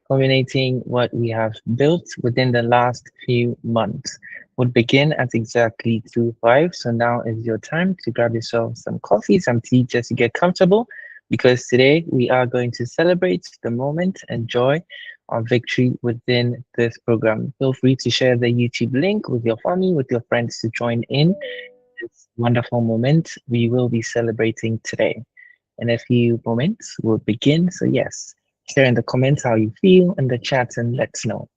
culminating what we have built within the last few months. Would begin at exactly 2:05. So now is your time to grab yourself some coffee, some tea, just to get comfortable, because today we are going to celebrate the moment and joy of victory within this program. Feel free to share the YouTube link with your family, with your friends to join in this wonderful moment we will be celebrating today. In a few moments, we'll begin. So, yes, share in the comments how you feel in the chat and let's know.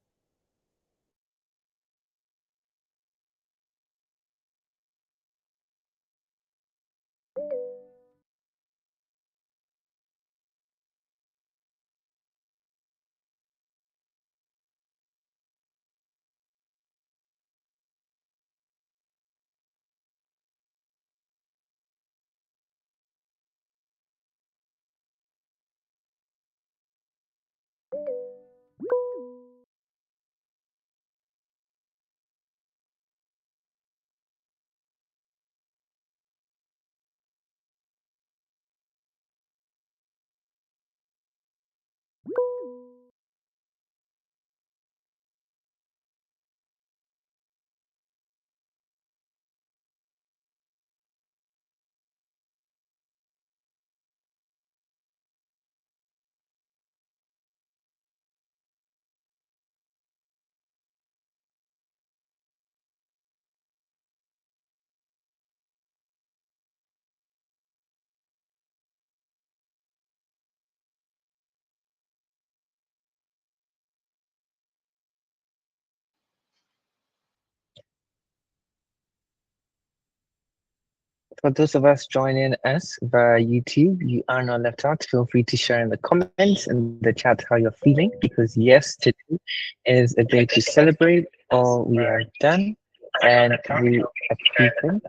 For those of us joining us via YouTube, you are not left out. Feel free to share in the comments and the chat how you're feeling, because yes, today is a day to celebrate all we have done and the achievement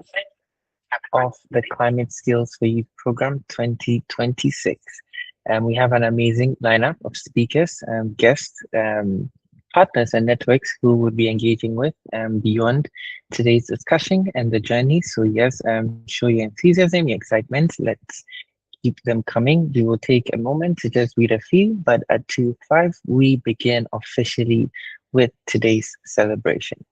of the Climate Skills for Youth Program 2026. We have an amazing lineup of speakers, guests, partners, and networks who will be engaging with beyond today's discussion and the journey. So, yes, show your enthusiasm, your excitement. Let's keep them coming. We will take a moment to just read a few, but at 2:05, we begin officially with today's celebration.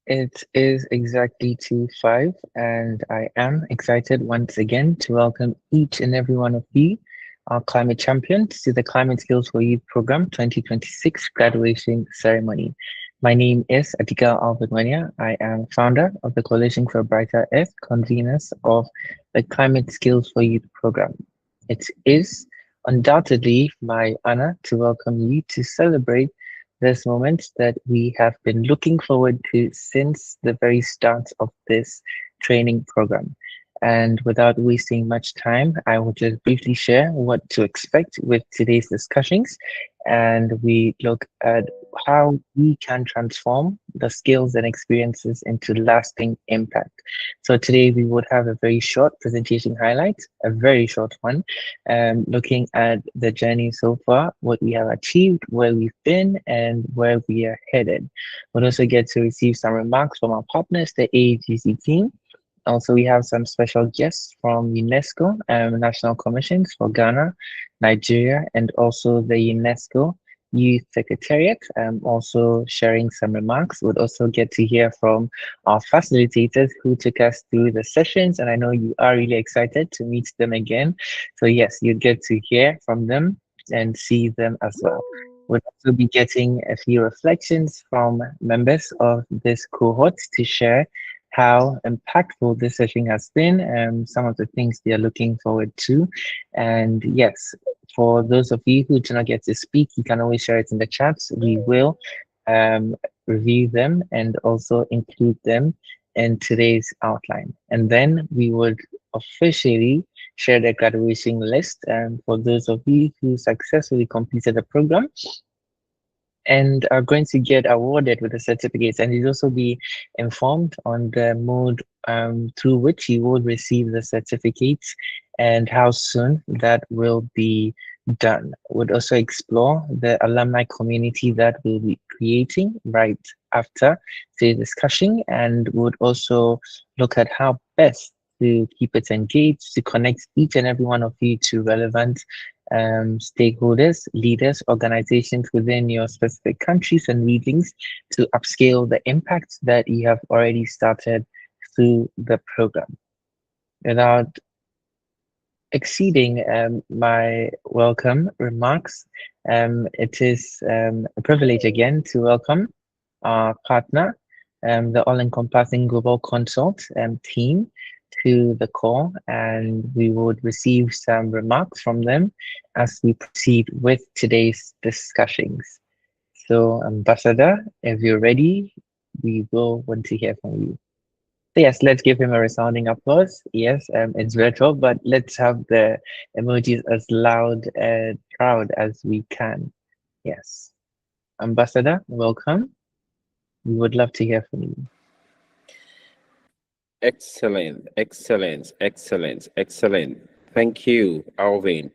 It is exactly 2:05, and I am excited once again to welcome each and every one of you, our climate champions, to the Climate Skills for Youth Program 2026 graduation ceremony. My name is Atika Alvin. I am founder of the Coalition for a Brighter Earth, conveners of the Climate Skills for Youth Program. It is undoubtedly my honor to welcome you to celebrate this moment that we have been looking forward to since the very start of this training program. And without wasting much time, I will just briefly share what to expect with today's discussions. And we look at how we can transform the skills and experiences into lasting impact. So today we would have a very short presentation highlight, a very short one, looking at the journey so far, what we have achieved, where we've been, and where we are headed. We'll also get to receive some remarks from our partners, the AGC team. Also, we have some special guests from UNESCO, National Commissions for Ghana, Nigeria, and also the UNESCO Youth Secretariat, also sharing some remarks. We'll also get to hear from our facilitators who took us through the sessions, and I know you are really excited to meet them again. So yes, you get to hear from them and see them as well. We'll also be getting a few reflections from members of this cohort to share how impactful this session has been, and some of the things they are looking forward to. And yes, for those of you who do not get to speak, you can always share it in the chats. We will um, review them and also include them in today's outline. And then we would officially share the graduation list for those of you who successfully completed the program and are going to get awarded with the certificates, and you'll also be informed on the mode through which you will receive the certificates and how soon that will be done. We'll also explore the alumni community that we'll be creating right after the discussion, and would also look at how best to keep it engaged, to connect each and every one of you to relevant stakeholders, leaders, organizations within your specific countries and regions to upscale the impact that you have already started through the program. Without exceeding my welcome remarks, it is a privilege again to welcome our partner, the all-encompassing global consult team to the call, and we would receive some remarks from them as we proceed with today's discussions. So, Ambassador, if you're ready, we will want to hear from you. So yes, let's give him a resounding applause. Yes, it's virtual, but let's have the emojis as loud and proud as we can. Yes. Ambassador, welcome. We would love to hear from you. Excellent, excellent, excellent, excellent. Thank you, Alvin.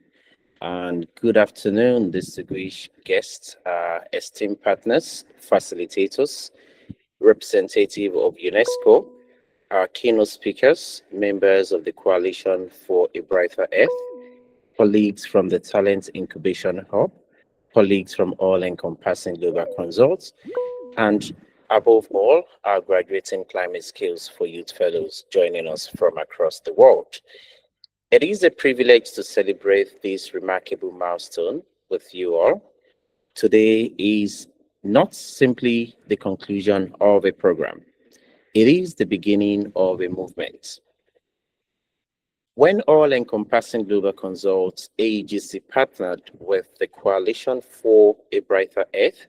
And good afternoon, distinguished guests, esteemed partners, facilitators, representative of UNESCO, our keynote speakers, members of the Coalition for a Brighter Earth, colleagues from the Talent Incubation Hub, colleagues from All Encompassing Global Consults, and above all, our graduating climate skills for youth fellows joining us from across the world. It is a privilege to celebrate this remarkable milestone with you all. Today is not simply the conclusion of a program, it is the beginning of a movement. When All Encompassing Global Consults AEGC partnered with the Coalition for a Brighter Earth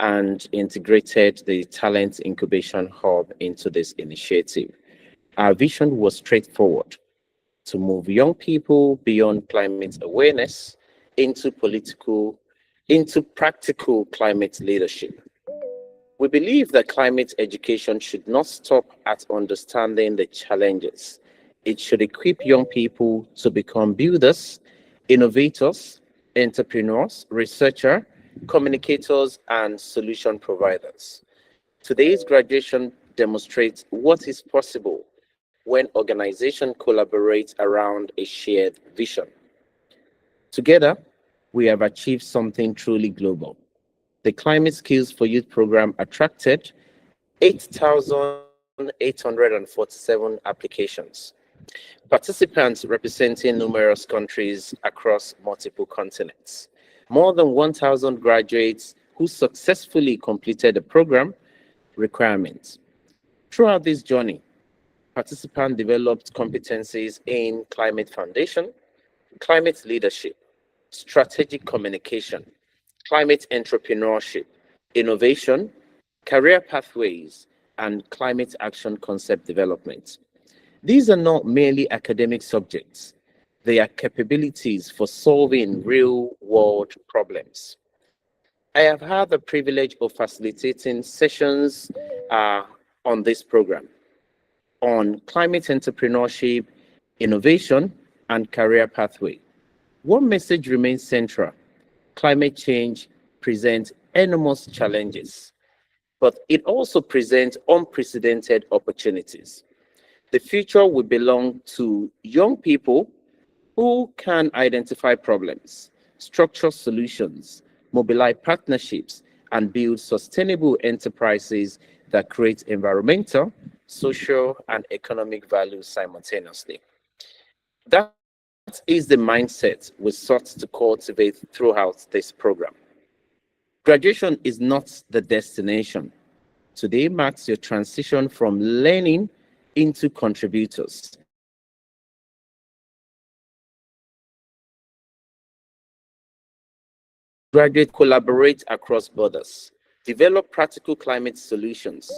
and integrated the Talent Incubation Hub into this initiative, our vision was straightforward: to move young people beyond climate awareness into practical climate leadership. We believe that climate education should not stop at understanding the challenges. It should equip young people to become builders, innovators, entrepreneurs, researchers, communicators, and solution providers. Today's graduation demonstrates what is possible when organizations collaborate around a shared vision. Together, we have achieved something truly global. The Climate Skills for Youth program attracted 8,847 applications, participants representing numerous countries across multiple continents. More than 1,000 graduates who successfully completed the program requirements. Throughout this journey, participants developed competencies in climate foundation, climate leadership, strategic communication, climate entrepreneurship, innovation, career pathways, and climate action concept development. These are not merely academic subjects, they are capabilities for solving real world problems. I have had the privilege of facilitating sessions on this program on climate entrepreneurship, innovation, and career pathway. One message remains central: climate change presents enormous challenges, but it also presents unprecedented opportunities. The future will belong to young people who can identify problems, structure solutions, mobilize partnerships, and build sustainable enterprises that create environmental, social, and economic value simultaneously. That is the mindset we sought to cultivate throughout this program. Graduation is not the destination, Today marks your transition from learning into contributors. Graduate collaborate across borders, develop practical climate solutions,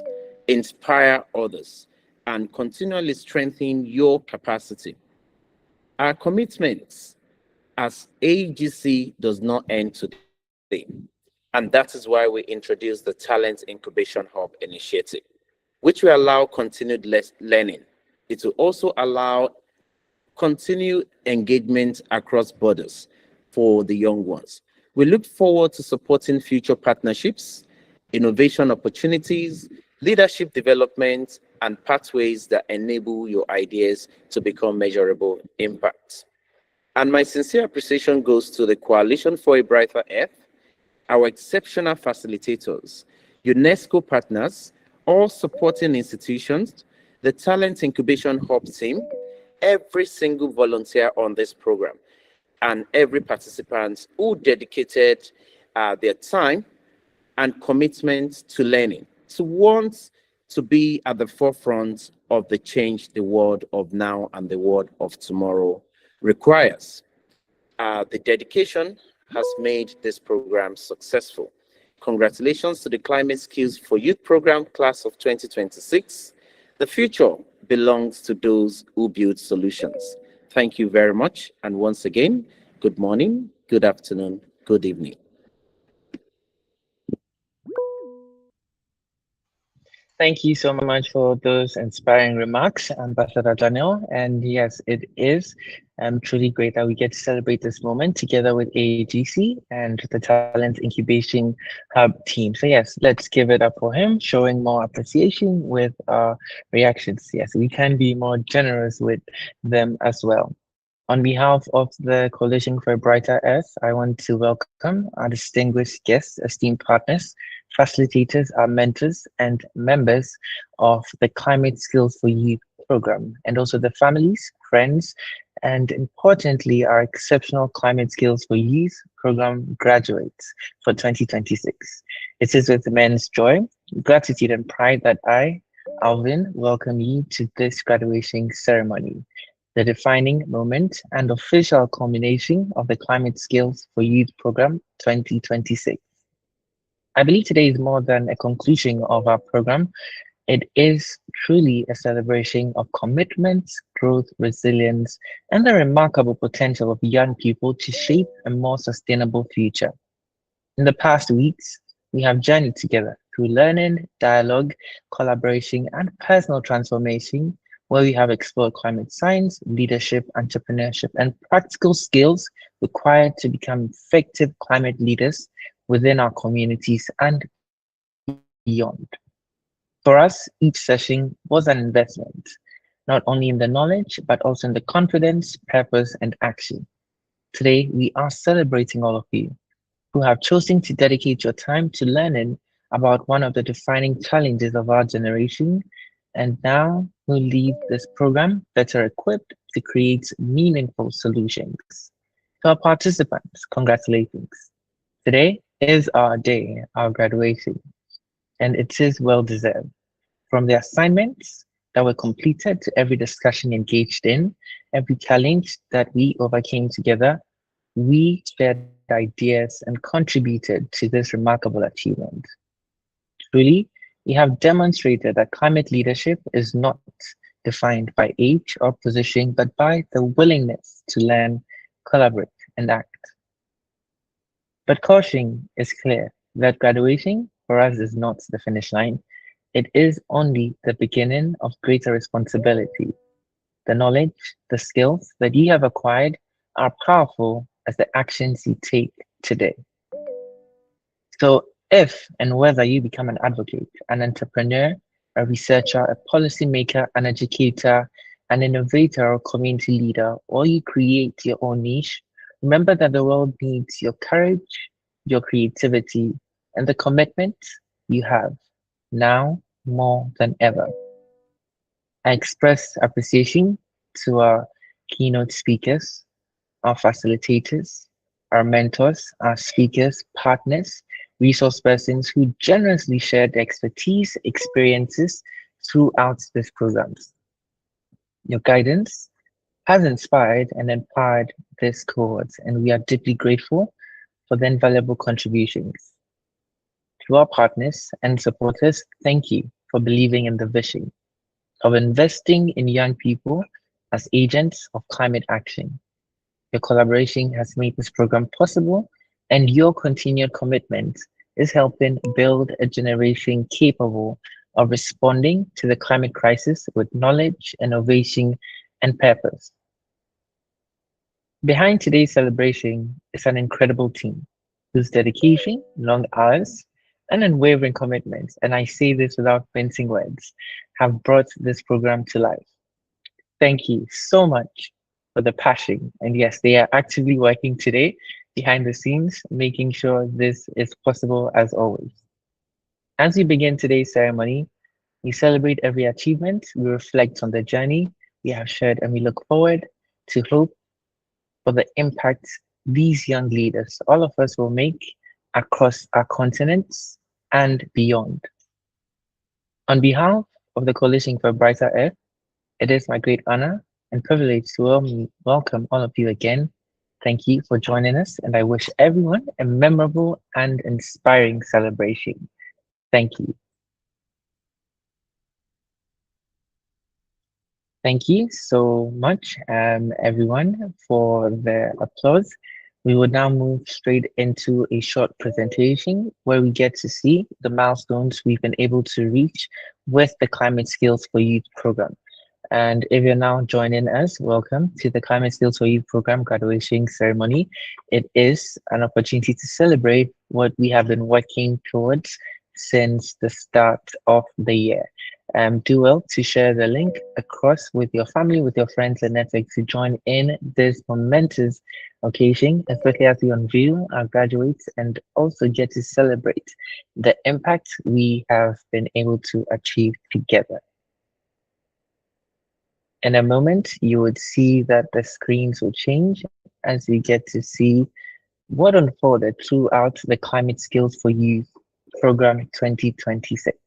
inspire others, and continually strengthen your capacity. Our commitments as AGC does not end today, and that is why we introduced the Talent Incubation Hub initiative, which will allow continued learning. It will also allow continued engagement across borders for the young ones. We look forward to supporting future partnerships, innovation opportunities, leadership development, and pathways that enable your ideas to become measurable impacts. And my sincere appreciation goes to the Coalition for a Brighter Earth, our exceptional facilitators, UNESCO partners, all supporting institutions, the Talent Incubation Hub team, every single volunteer on this program, and every participant who dedicated their time and commitment to learning, to want to be at the forefront of the change the world of now and the world of tomorrow requires. The dedication has made this program successful. Congratulations to the Climate Skills for Youth Program class of 2026. The future belongs to those who build solutions. Thank you very much. And once again, good morning, good afternoon, good evening. Thank you so much for those inspiring remarks, Ambassador Daniel. And yes, it is truly great that we get to celebrate this moment together with AAGC and the Talent Incubation Hub team. So yes, let's give it up for him, showing more appreciation with our reactions. Yes, we can be more generous with them as well. On behalf of the Coalition for a Brighter Earth, I want to welcome our distinguished guests, esteemed partners, facilitators, our mentors, and members of the Climate Skills for Youth program, and also the families, friends, and importantly, our exceptional Climate Skills for Youth program graduates for 2026. It is with immense joy, gratitude, and pride that I, Alvin, welcome you to this graduation ceremony, the defining moment and official culmination of the Climate Skills for Youth program 2026. I believe today is more than a conclusion of our program. It is truly a celebration of commitment, growth, resilience, and the remarkable potential of young people to shape a more sustainable future. In the past weeks, we have journeyed together through learning, dialogue, collaboration, and personal transformation, where we have explored climate science, leadership, entrepreneurship, and practical skills required to become effective climate leaders within our communities and beyond. For us, each session was an investment, not only in the knowledge, but also in the confidence, purpose, and action. Today, we are celebrating all of you who have chosen to dedicate your time to learning about one of the defining challenges of our generation, and now will leave this program better equipped to create meaningful solutions. To our participants, congratulations. Today is our day, our graduation, and it is well deserved. From the assignments that were completed to every discussion engaged in, every challenge that we overcame together, we shared ideas and contributed to this remarkable achievement. Truly, we have demonstrated that climate leadership is not defined by age or position, but by the willingness to learn, collaborate, and act. But caution is clear that graduating for us is not the finish line. It is only the beginning of greater responsibility. The knowledge, the skills that you have acquired are powerful as the actions you take today. So, if and whether you become an advocate, an entrepreneur, a researcher, a policymaker, an educator, an innovator, or community leader, or you create your own niche, remember that the world needs your courage, your creativity, and the commitment you have now more than ever. I express appreciation to our keynote speakers, our facilitators, our mentors, our speakers, partners, resource persons who generously shared their expertise, experiences throughout this program. Your guidance has inspired and empowered this cohort, and we are deeply grateful for the invaluable contributions. To our partners and supporters, thank you for believing in the vision of investing in young people as agents of climate action. Your collaboration has made this program possible, and your continued commitment is helping build a generation capable of responding to the climate crisis with knowledge, innovation, and purpose. Behind today's celebration is an incredible team whose dedication, long hours, and unwavering commitment, and I say this without mincing words, have brought this program to life. Thank you so much for the passion. And yes, they are actively working today behind the scenes, making sure this is possible as always. As we begin today's ceremony, we celebrate every achievement, we reflect on the journey we have shared, and we look forward to hope for the impact these young leaders, all of us, will make across our continents and beyond. On behalf of the Coalition for a Brighter Earth, it is my great honor and privilege to welcome all of you again. Thank you for joining us, and I wish everyone a memorable and inspiring celebration. Thank you. Thank you so much, everyone, for the applause. We will now move straight into a short presentation where we get to see the milestones we've been able to reach with the Climate Skills for Youth program. And if you're now joining us, welcome to the Climate Skills for Youth program graduation ceremony. It is an opportunity to celebrate what we have been working towards since the start of the year. Do well to share the link across with your family, with your friends and networks to join in this momentous occasion, especially as we unveil our graduates and also get to celebrate the impact we have been able to achieve together. In a moment, you would see that the screens will change as you get to see what unfolded throughout the Climate Skills for Youth program 2026.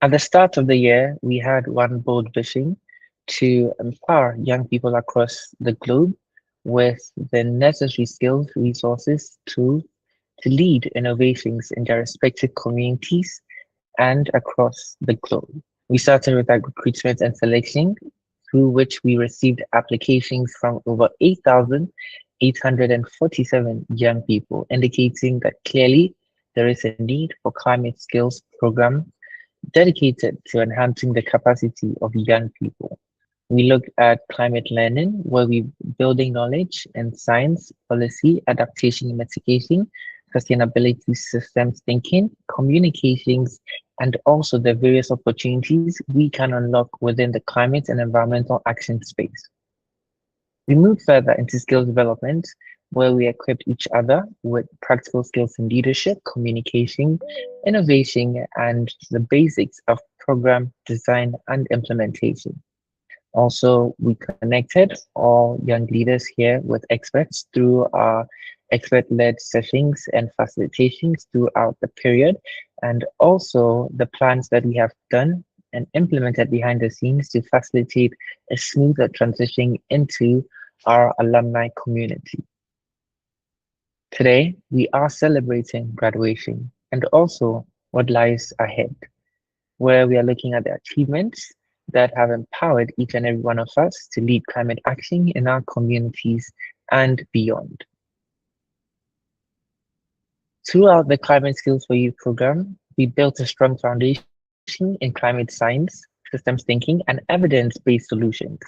At the start of the year, we had one bold vision to empower young people across the globe with the necessary skills, resources, tools to lead innovations in their respective communities and across the globe. We started with our recruitment and selection, through which we received applications from over 8,847 young people, indicating that clearly there is a need for climate skills program dedicated to enhancing the capacity of young people. We looked at climate learning, where we building knowledge in science, policy, adaptation and mitigation, sustainability systems thinking, communications, and also the various opportunities we can unlock within the climate and environmental action space. We moved further into skills development, where we equipped each other with practical skills in leadership, communication, innovation, and the basics of program design and implementation. Also, we connected all young leaders here with experts through our expert-led sessions and facilitations throughout the period, and also the plans that we have done and implemented behind the scenes to facilitate a smoother transition into our alumni community. Today, we are celebrating graduation and also what lies ahead, where we are looking at the achievements that have empowered each and every one of us to lead climate action in our communities and beyond. Throughout the Climate Skills for Youth program, we built a strong foundation in climate science, systems thinking, and evidence-based solutions.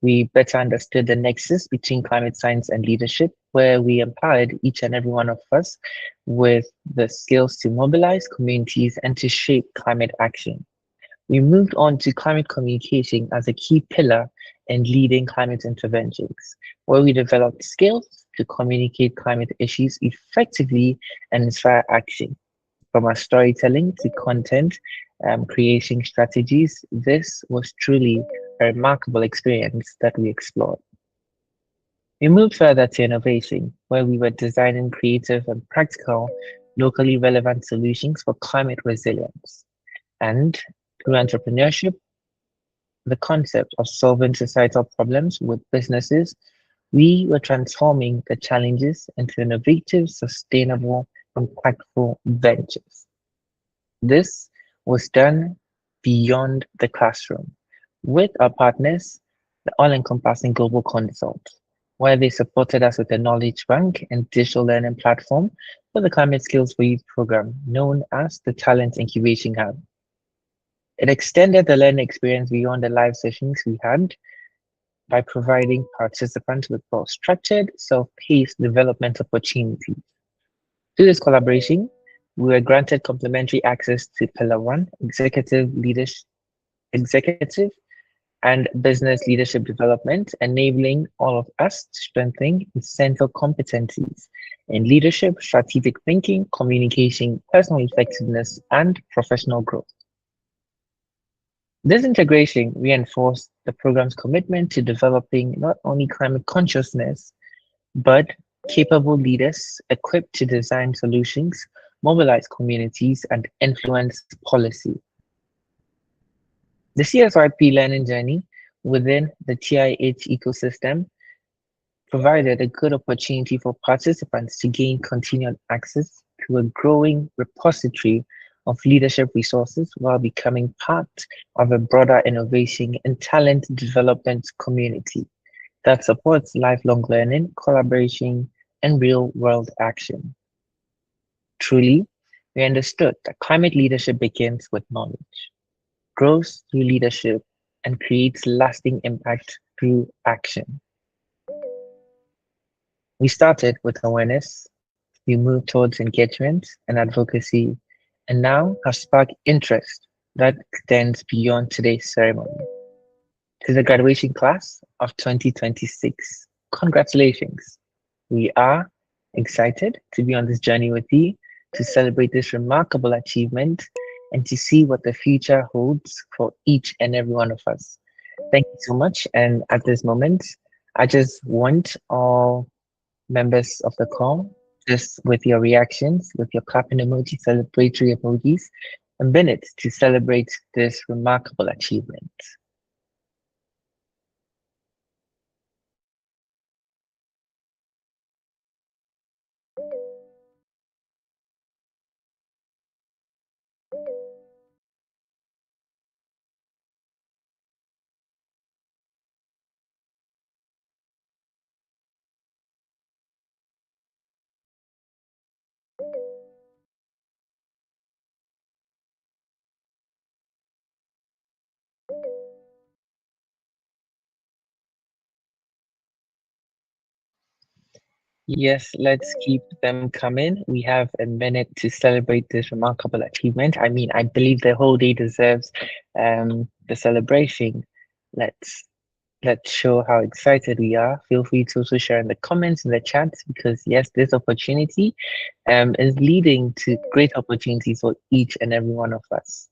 We better understood the nexus between climate science and leadership, where we empowered each and every one of us with the skills to mobilize communities and to shape climate action. We moved on to climate communication as a key pillar in leading climate interventions, where we developed skills to communicate climate issues effectively and inspire action. From our storytelling to content creation strategies, this was truly a remarkable experience that we explored. We moved further to innovation, where we were designing creative and practical, locally relevant solutions for climate resilience. And through entrepreneurship, the concept of solving societal problems with businesses, we were transforming the challenges into innovative, sustainable, impactful ventures. This was done beyond the classroom with our partners, the all-encompassing Global Consult, where they supported us with a knowledge bank and digital learning platform for the Climate Skills for Youth program, known as the Talent Incubation Hub. It extended the learning experience beyond the live sessions we had by providing participants with well-structured, self-paced development opportunities. Through this collaboration, we were granted complimentary access to Pillar 1, executive and business leadership development, enabling all of us to strengthen essential competencies in leadership, strategic thinking, communication, personal effectiveness, and professional growth. This integration reinforced the program's commitment to developing not only climate consciousness, but capable leaders equipped to design solutions, mobilize communities, and influence policy. The CSYP learning journey within the TIH ecosystem provided a good opportunity for participants to gain continued access to a growing repository of leadership resources while becoming part of a broader innovation and talent development community that supports lifelong learning, collaboration, and real-world action. Truly, we understood that climate leadership begins with knowledge, grows through leadership, and creates lasting impact through action. We started with awareness, we moved towards engagement and advocacy, and now have sparked interest that extends beyond today's ceremony. To the graduation class of 2026, congratulations! We are excited to be on this journey with you, to celebrate this remarkable achievement, and to see what the future holds for each and every one of us. Thank you so much. And at this moment, I just want all members of the call, just with your reactions, with your clapping emoji, celebratory emojis, a minute to celebrate this remarkable achievement. Yes, let's keep them coming. We have a minute to celebrate this remarkable achievement. I mean, I believe the whole day deserves the celebration. Let's let's show how excited we are. Feel free to also share in the comments in the chat because yes, this opportunity is leading to great opportunities for each and every one of us.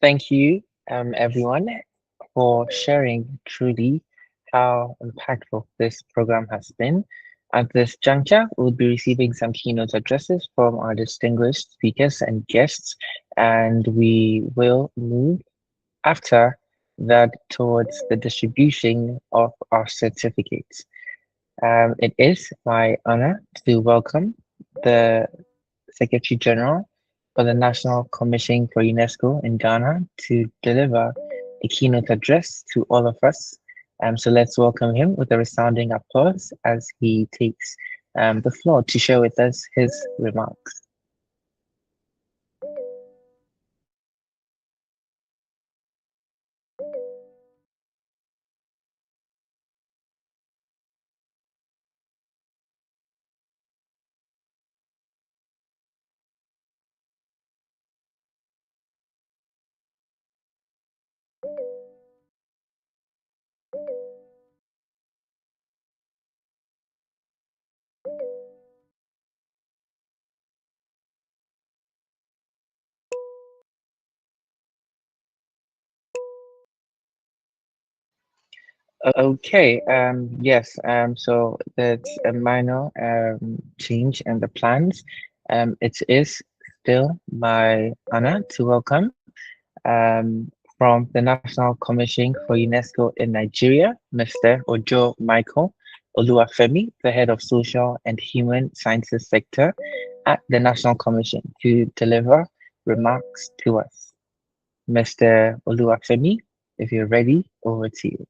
Thank you, everyone, for sharing truly how impactful this program has been. At this juncture, we'll be receiving some keynote addresses from our distinguished speakers and guests, and we will move after that towards the distribution of our certificates. It is my honor to welcome the Secretary General for the National Commission for UNESCO in Ghana to deliver a keynote address to all of us. So let's welcome him with a resounding applause as he takes the floor to share with us his remarks. Okay, yes, so that's a minor change in the plans. It is still my honor to welcome from the National Commission for UNESCO in Nigeria, Mr. Ojo Michael Oluwafemi, the head of Social and Human Sciences sector at the National Commission, to deliver remarks to us. Mr. Oluwafemi, if you're ready, over to you.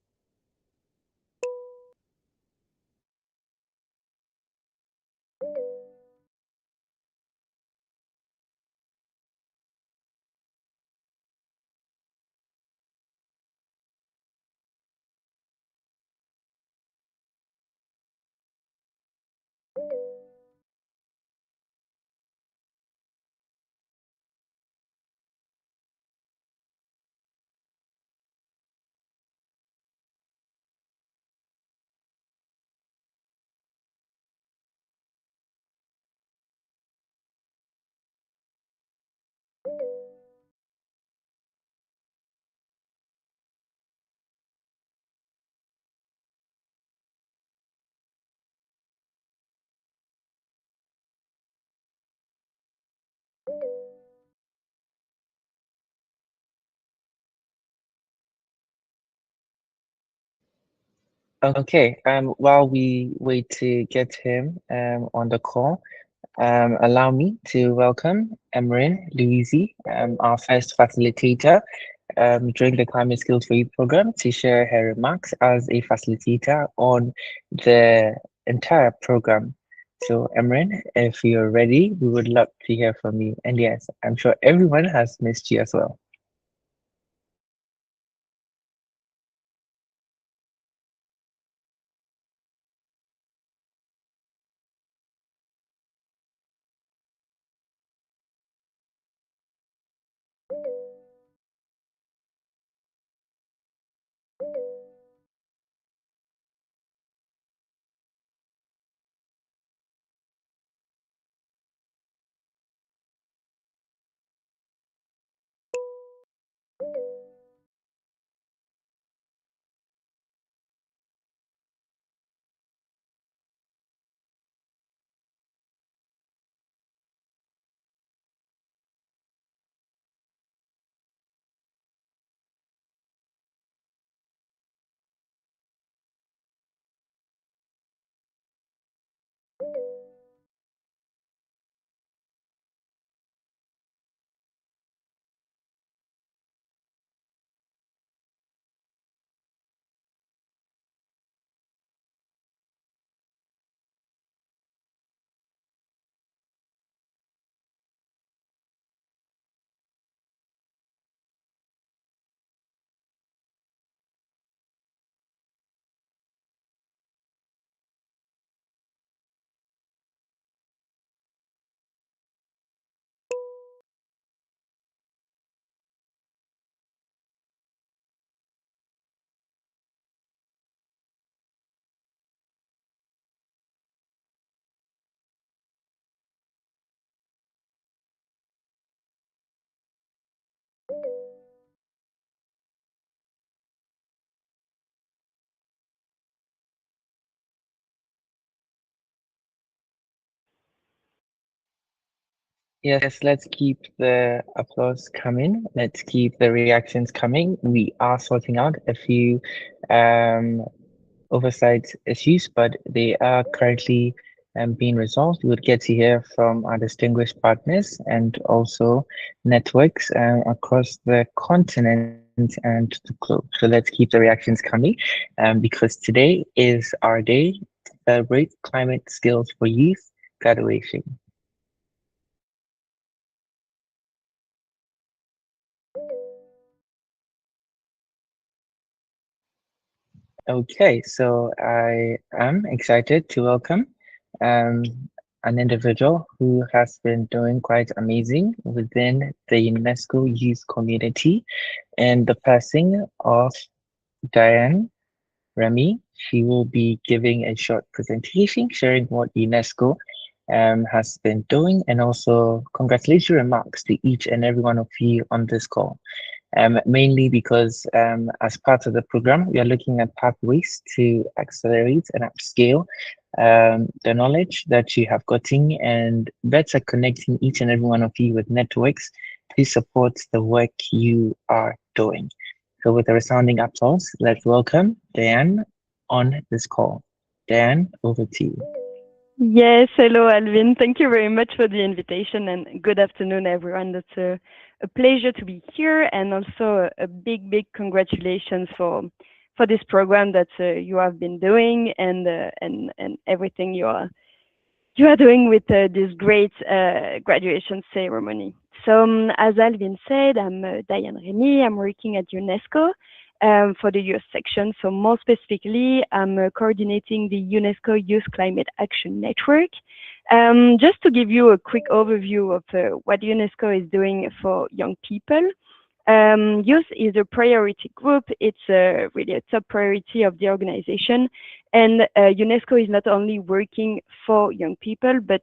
Okay, while we wait to get him on the call, allow me to welcome Emrin Louisi, our first facilitator during the Climate Skills for Youth program, to share her remarks as a facilitator on the entire program. So, Emrin, if you're ready, we would love to hear from you. And yes, I'm sure everyone has missed you as well. Yes, let's keep the applause coming. Let's keep the reactions coming. We are sorting out a few um, oversight issues, but they are currently being resolved. We would get to hear from our distinguished partners and also networks across the continent and the globe. So let's keep the reactions coming because today is our day to celebrate climate skills for youth graduation. Okay, so I am excited to welcome um, an individual who has been doing quite amazing within the UNESCO youth community in the passing of Diane Remy. She will be giving a short presentation sharing what UNESCO has been doing and also congratulatory remarks to each and every one of you on this call. mainly because as part of the program, we are looking at pathways to accelerate and upscale the knowledge that you have gotten and better connecting each and every one of you with networks to support the work you are doing. So with a resounding applause, let's welcome Diane on this call. Diane, over to you. Yes, hello, Alvin. Thank you very much for the invitation and good afternoon, everyone. It's a pleasure to be here and also a big congratulations for this program that you have been doing and everything you are doing with this great graduation ceremony. So, as Alvin said, I'm Diane Remy. I'm working at UNESCO for the youth section. So, more specifically, I'm coordinating the UNESCO Youth Climate Action Network. Just to give you a quick overview of what UNESCO is doing for young people. Youth is a priority group. It's really a top priority of the organization. And UNESCO is not only working for young people, but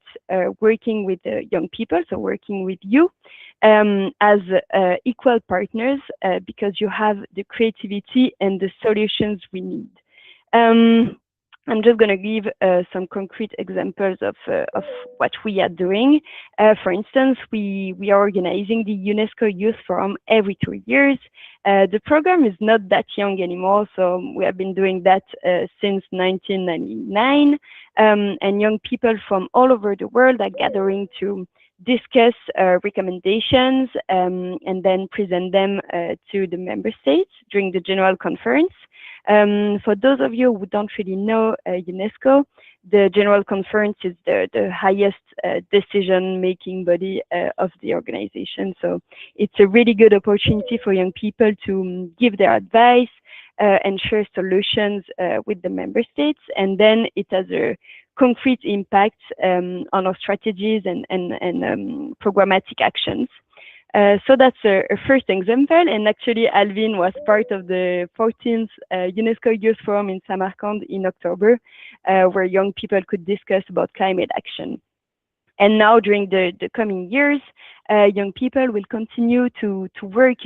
working with young people, so working with you as equal partners because you have the creativity and the solutions we need. I'm just going to give some concrete examples of what we are doing. For instance, we are organizing the UNESCO Youth Forum every 2 years. The program is not that young anymore, so we have been doing that since 1999. And young people from all over the world are gathering to discuss recommendations and then present them to the member states during the general conference. For those of you who don't really know UNESCO, the General Conference is the highest decision-making body of the organization. So it's a really good opportunity for young people to give their advice and share solutions with the member states. And then it has a concrete impact on our strategies and programmatic actions. So that's a first example. And actually, Alvin was part of the 14th UNESCO Youth Forum in Samarkand in October, where young people could discuss about climate action. And now, during the coming years, young people will continue to work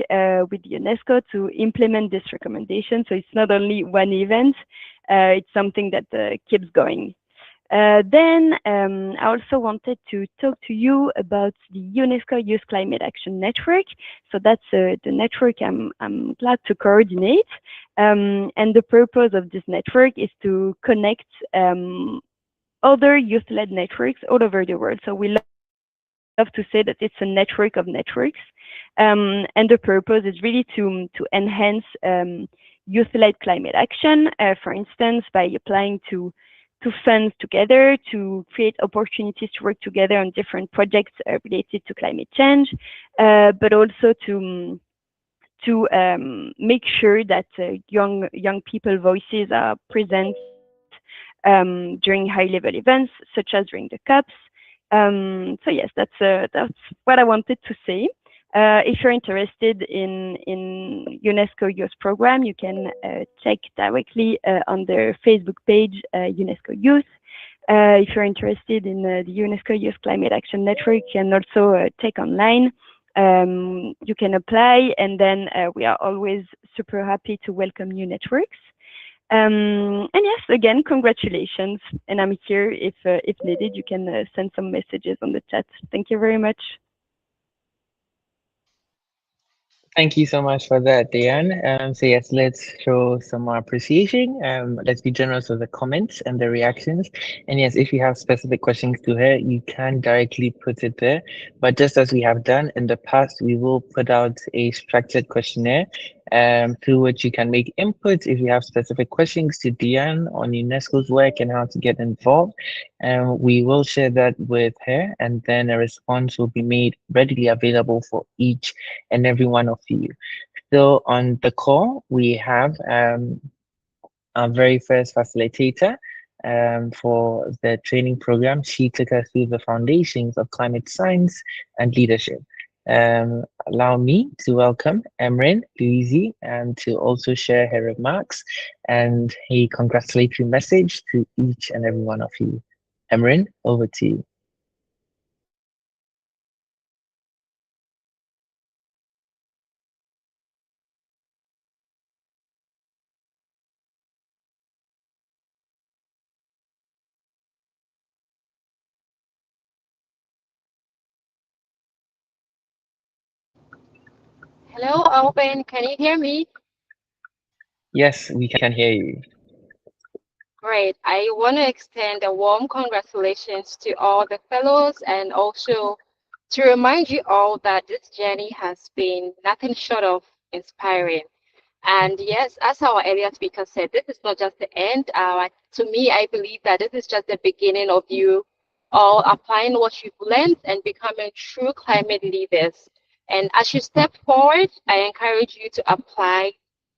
with UNESCO to implement this recommendation. So it's not only one event, it's something that keeps going. Then I also wanted to talk to you about the UNESCO Youth Climate Action Network. So that's the network I'm glad to coordinate. And the purpose of this network is to connect other youth-led networks all over the world. So we love to say that it's a network of networks. And the purpose is really to enhance youth-led climate action, for instance, by applying to funds together, to create opportunities to work together on different projects related to climate change, but also to make sure that young people voices are present during high-level events, such as during the COPs. So yes, that's what I wanted to say. If you're interested in UNESCO Youth Program, you can check directly on their Facebook page, UNESCO Youth. If you're interested in the UNESCO Youth Climate Action Network, you can also check online. You can apply, and then we are always super happy to welcome new networks. And yes, again, congratulations. And I'm here if needed. You can send some messages on the chat. Thank you very much. Thank you so much for that, Diane. So yes, let's show some more appreciation. Let's be generous with the comments and the reactions. And yes, if you have specific questions to her, you can directly put it there. But just as we have done in the past, we will put out a structured questionnaire through which you can make inputs if you have specific questions to Diane on UNESCO's work and how to get involved. And we will share that with her, and then a response will be made readily available for each and every one of you. So on the call, we have our very first facilitator for the training program. She took us through the foundations of climate science and leadership. Allow me to welcome Emrin Louisi and to also share her remarks and a congratulatory message to each and every one of you. Emrin, over to you. Hello, Alvin. Can you hear me? Yes, we can hear you. Great. I want to extend a warm congratulations to all the fellows and also to remind you all that this journey has been nothing short of inspiring. And yes, as our earlier speaker said, this is not just the end. To me, I believe that this is just the beginning of you all applying what you've learned and becoming true climate leaders. And as you step forward, I encourage you to apply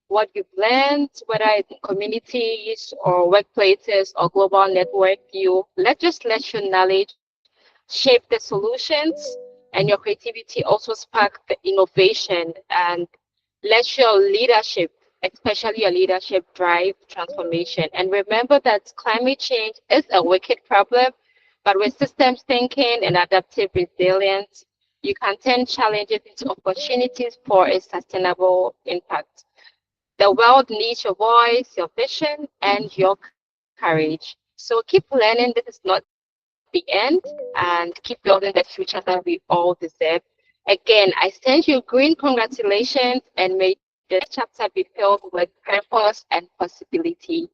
what you've learned, whether it's in communities or workplaces or global network view. Let your knowledge shape the solutions and your creativity also spark the innovation and let your leadership, especially your leadership, drive transformation. And remember that climate change is a wicked problem, but with systems thinking and adaptive resilience, you can turn challenges into opportunities for a sustainable impact. The world needs your voice, your vision, and your courage. So keep learning. This is not the end, and keep building the future that we all deserve. Again, I send you green congratulations, and may the next chapter be filled with purpose and possibility.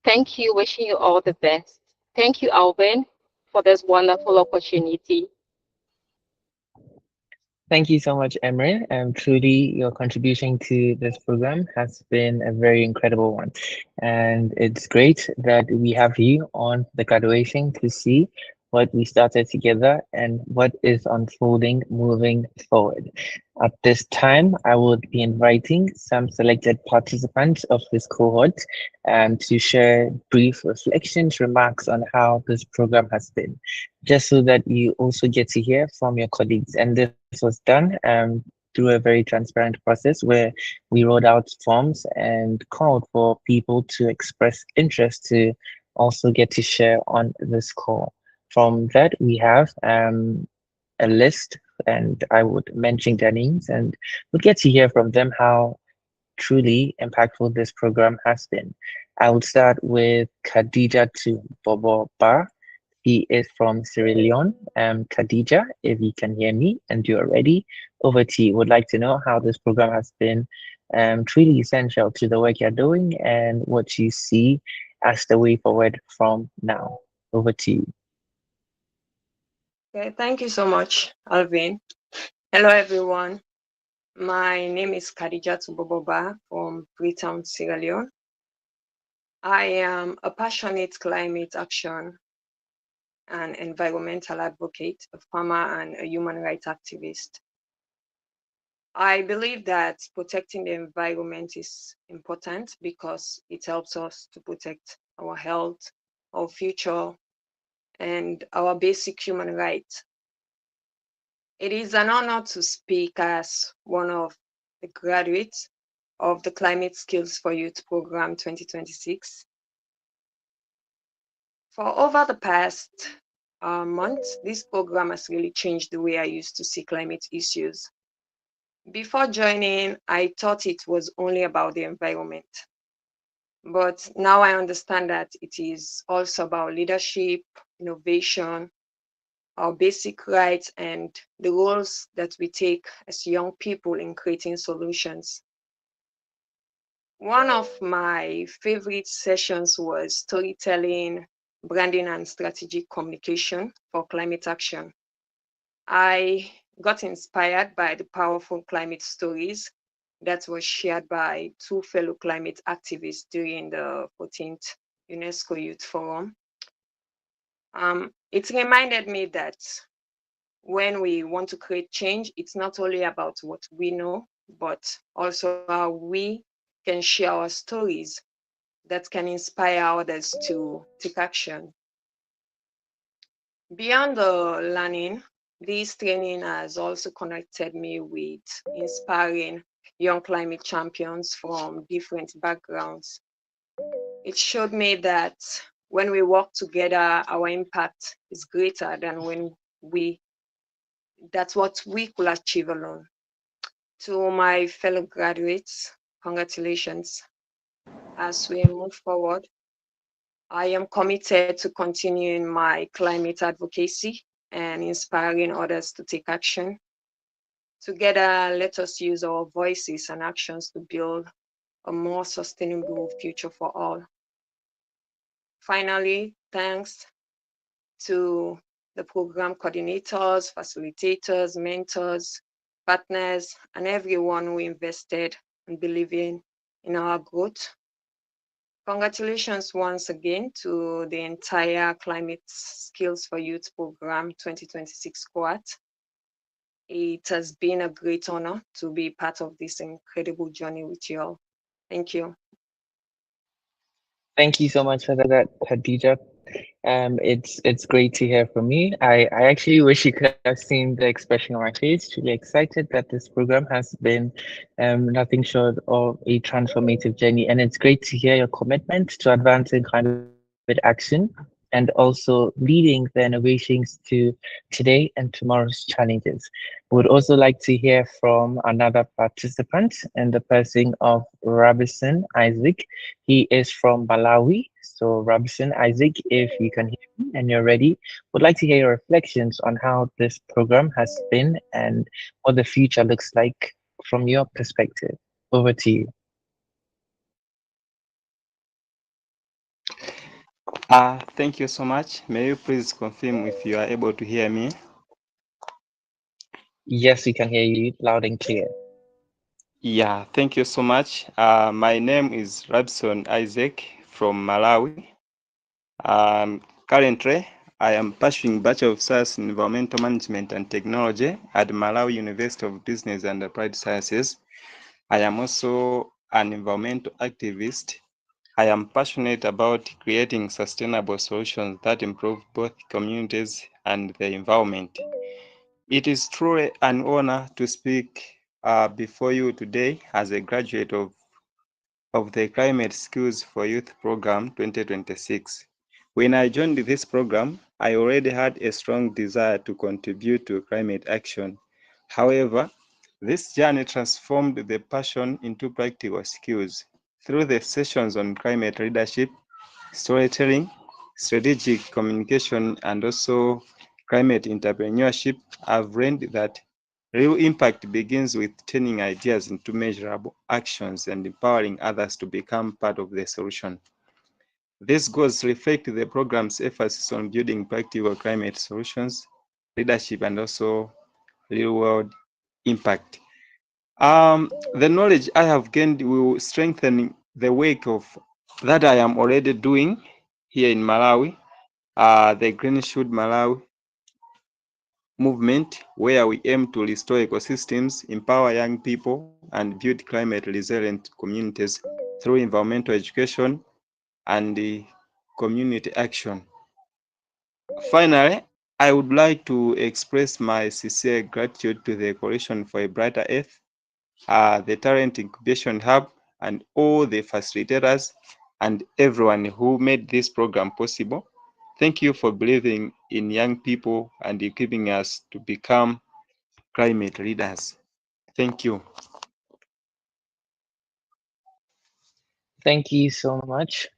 Thank you. Wishing you all the best. Thank you, Alvin, for this wonderful opportunity. Thank you so much, Emre. Truly, your contribution to this program has been a very incredible one. And it's great that we have you on the graduation to see what we started together and what is unfolding moving forward. At this time, I would be inviting some selected participants of this cohort to share brief reflections, remarks on how this program has been, just so that you also get to hear from your colleagues. And this was done through a very transparent process where we rolled out forms and called for people to express interest to also get to share on this call. From that, we have a list, and I would mention their names, and we'll get to hear from them how truly impactful this program has been. I will start with Khadija to Bobo Bar. He is from Sierra Leone. Khadija, if you can hear me and you're ready, over to you. Would like to know how this program has been truly essential to the work you're doing and what you see as the way forward from now. Over to you. Okay, thank you so much, Alvin. Hello, everyone. My name is Khadija Tuboboba from Freetown, Sierra Leone. I am a passionate climate action and environmental advocate, a farmer, and a human rights activist. I believe that protecting the environment is important because it helps us to protect our health, our future, and our basic human rights. It is an honor to speak as one of the graduates of the Climate Skills for Youth Program 2026. For over the past month, this program has really changed the way I used to see climate issues. Before joining, I thought it was only about the environment. But now I understand that it is also about leadership, innovation, our basic rights, and the roles that we take as young people in creating solutions. One of my favorite sessions was storytelling, branding, and strategic communication for climate action. I got inspired by the powerful climate stories that was shared by two fellow climate activists during the 14th UNESCO Youth Forum. It reminded me that when we want to create change, it's not only about what we know, but also how we can share our stories that can inspire others to take action. Beyond the learning, this training has also connected me with inspiring young climate champions from different backgrounds. It showed me that when we work together, our impact is greater than when that's what we could achieve alone. To my fellow graduates, congratulations. As we move forward, I am committed to continuing my climate advocacy and inspiring others to take action. Together, let us use our voices and actions to build a more sustainable future for all. Finally, thanks to the program coordinators, facilitators, mentors, partners, and everyone who invested in believing in our growth. Congratulations once again to the entire Climate Skills for Youth Program 2026 cohort. It has been a great honor to be part of this incredible journey with you all. Thank you. Thank you so much for that, Khadija. It's great to hear from you. I actually wish you could have seen the expression on my face. Truly excited that this program has been nothing short of a transformative journey, and it's great to hear your commitment to advancing climate action and also leading the innovations to today and tomorrow's challenges. We would also like to hear from another participant in the person of Robinson Isaac. He is from Malawi. So, Robinson Isaac, if you can hear me and you're ready, would like to hear your reflections on how this program has been and what the future looks like from your perspective. Over to you. Thank you so much. May you please confirm if you are able to hear me? Yes, we can hear you loud and clear. Yeah, thank you so much. My name is Robson Isaac from Malawi. Currently, I am pursuing Bachelor of Science in Environmental Management and Technology at Malawi University of Business and Applied Sciences. I am also an environmental activist. I am passionate about creating sustainable solutions that improve both communities and the environment. It is truly an honor to speak before you today as a graduate of the Climate Skills for Youth Program 2026. When I joined this program, I already had a strong desire to contribute to climate action. However, this journey transformed the passion into practical skills. Through the sessions on climate leadership, storytelling, strategic communication, and also climate entrepreneurship, I've learned that real impact begins with turning ideas into measurable actions and empowering others to become part of the solution. These goals reflect the program's emphasis on building practical climate solutions, leadership, and also real-world impact. The knowledge I have gained will strengthen the work of that I am already doing here in Malawi, the Green Shoot Malawi movement, where we aim to restore ecosystems, empower young people, and build climate resilient communities through environmental education and community action. Finally, I would like to express my sincere gratitude to the Coalition for a Brighter Earth, the Talent Incubation Hub, and all the facilitators and everyone who made this program possible. Thank you for believing in young people and equipping us to become climate leaders. Thank you. Thank you so much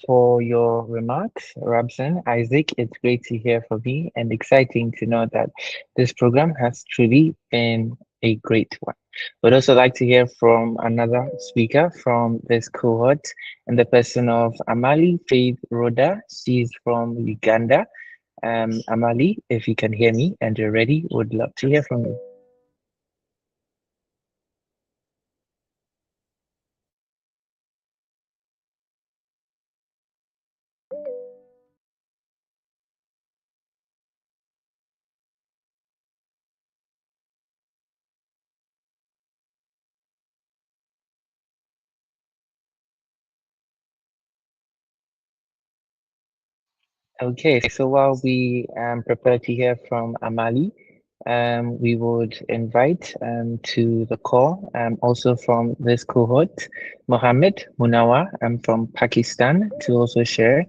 for your remarks, Robson. Isaac, it's great to hear from you and exciting to know that this program has truly been a great one. Would also like to hear from another speaker from this cohort in the person of Amali Faith Roda. She's from Uganda. Amali, if you can hear me and you're ready, would love to hear from you. Okay, so while we prepare to hear from Amali, we would invite to the call also from this cohort, Mohammed Munawa from Pakistan to also share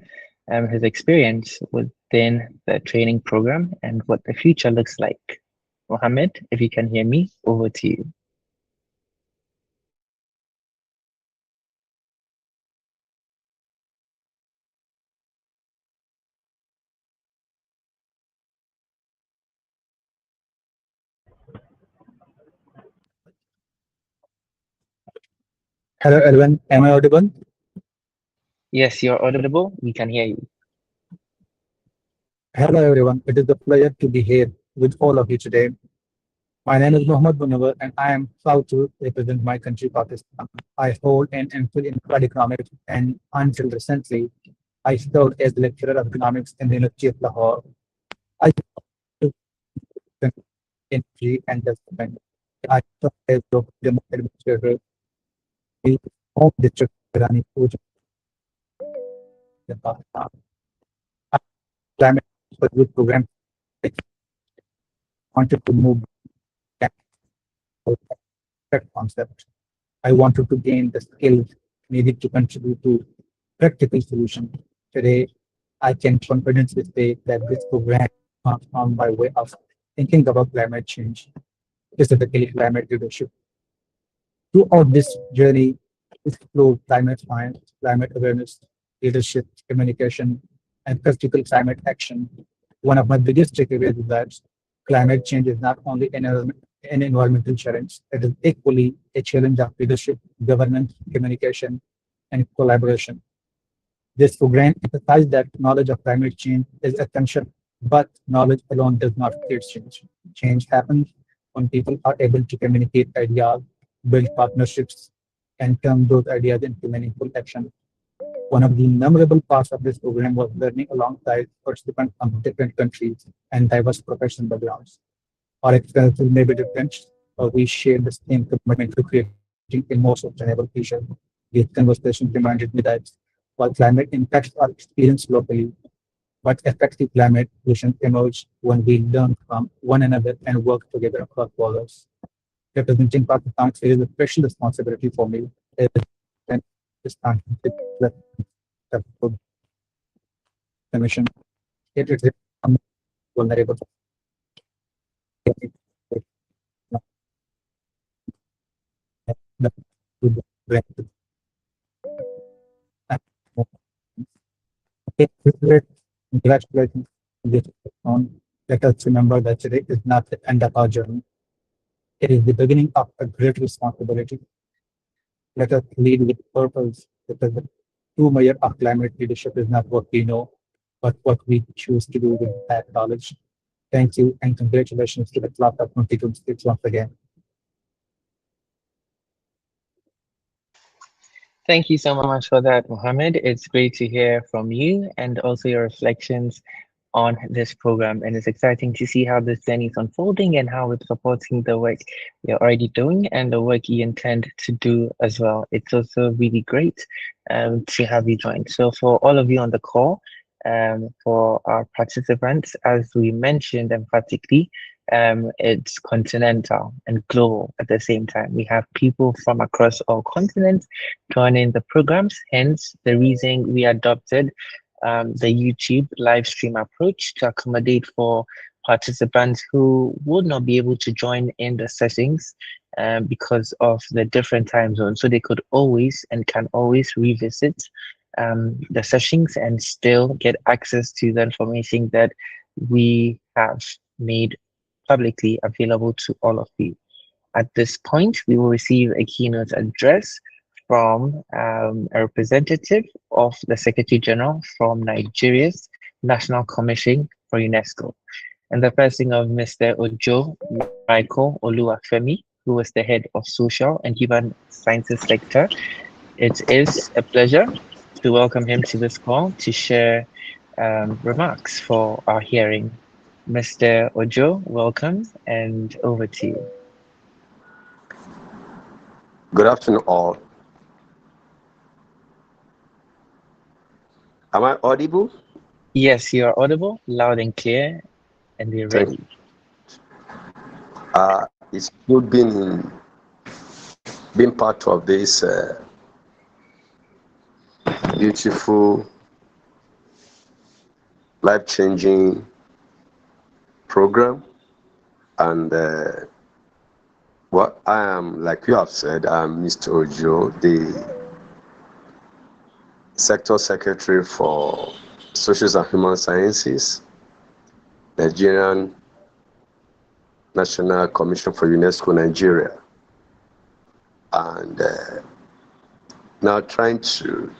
his experience within the training program and what the future looks like. Mohammed, if you can hear me, over to you. Hello, everyone. Am I audible? Yes, you're audible. We can hear you. Hello, everyone. It is a pleasure to be here with all of you today. My name is Mohammad Munawar, and I am proud to represent my country, Pakistan. I hold an MPhil in applied economics, and until recently, I served as the lecturer of economics in the University of Lahore. I took energy and development. I served as local administrator in home district of Irani Puja in Pakistan. I climate for youth program. I wanted to move that concept. I wanted to gain the skills needed to contribute to practical solutions. Today, I can confidently say that this program transformed by way of thinking about climate change, specifically climate leadership. Throughout this journey, explore climate science, climate awareness, leadership, communication, and practical climate action. One of my biggest takeaways is that climate change is not only an environmental challenge, it is equally a challenge of leadership, governance, communication, and collaboration. This program emphasizes that knowledge of climate change is essential, but knowledge alone does not create change. Change happens when people are able to communicate ideas, build partnerships, and turn those ideas into meaningful action. One of the memorable parts of this program was learning alongside participants from different countries and diverse professional backgrounds. Our experiences may be different, but we share the same commitment to creating a more sustainable future. These conversations reminded me that while climate impacts are experienced locally, but effective climate solutions emerge when we learn from one another and work together across borders. Representing Pakistan is a special responsibility for me as an Pakistan commission. It is vulnerable congratulations on. Let us remember that today is not the end of our journey. It is the beginning of a great responsibility. Let us lead with purpose because the true measure of climate leadership is not what we know, but what we choose to do with that knowledge. Thank you and congratulations to the class of 2026 once again. Thank you so much for that, Mohammed. It's great to hear from you and also your reflections on this program. And it's exciting to see how this journey is unfolding and how it's supporting the work you're already doing and the work you intend to do as well. It's also really great to have you join. So for all of you on the call, for our participants, as we mentioned emphatically, it's continental and global at the same time. We have people from across all continents joining the programs, hence the reason we adopted the YouTube live stream approach to accommodate for participants who would not be able to join in the settings because of the different time zones. So they could always and can always revisit the sessions and still get access to the information that we have made publicly available to all of you. At this point, we will receive a keynote address from a representative of the Secretary General from Nigeria's National Commission for UNESCO, and the person of Mr. Ojo Michael Oluwafemi, who was the head of Social and Human Sciences sector. It is a pleasure to welcome him to this call to share remarks for our hearing. Mr. Ojo, welcome, and over to you. Good afternoon, all. Am I audible? Yes, you are audible, loud and clear, and we're ready. It's good being part of this beautiful, life-changing program. And what I am, like you have said, I'm Mr. Ojo, the Sector Secretary for Social and Human Sciences, Nigerian National Commission for UNESCO Nigeria. And now trying to,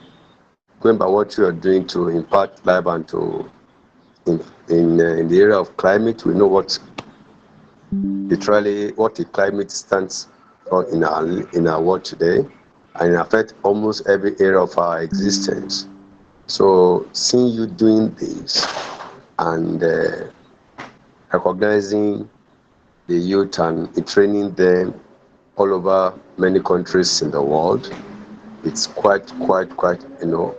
going by what you are doing to impact life and to, in the area of climate, we know what literally what the climate stands for in our world today, and it affects almost every area of our existence. So seeing you doing this and recognizing the youth and training them all over many countries in the world, it's quite, you know,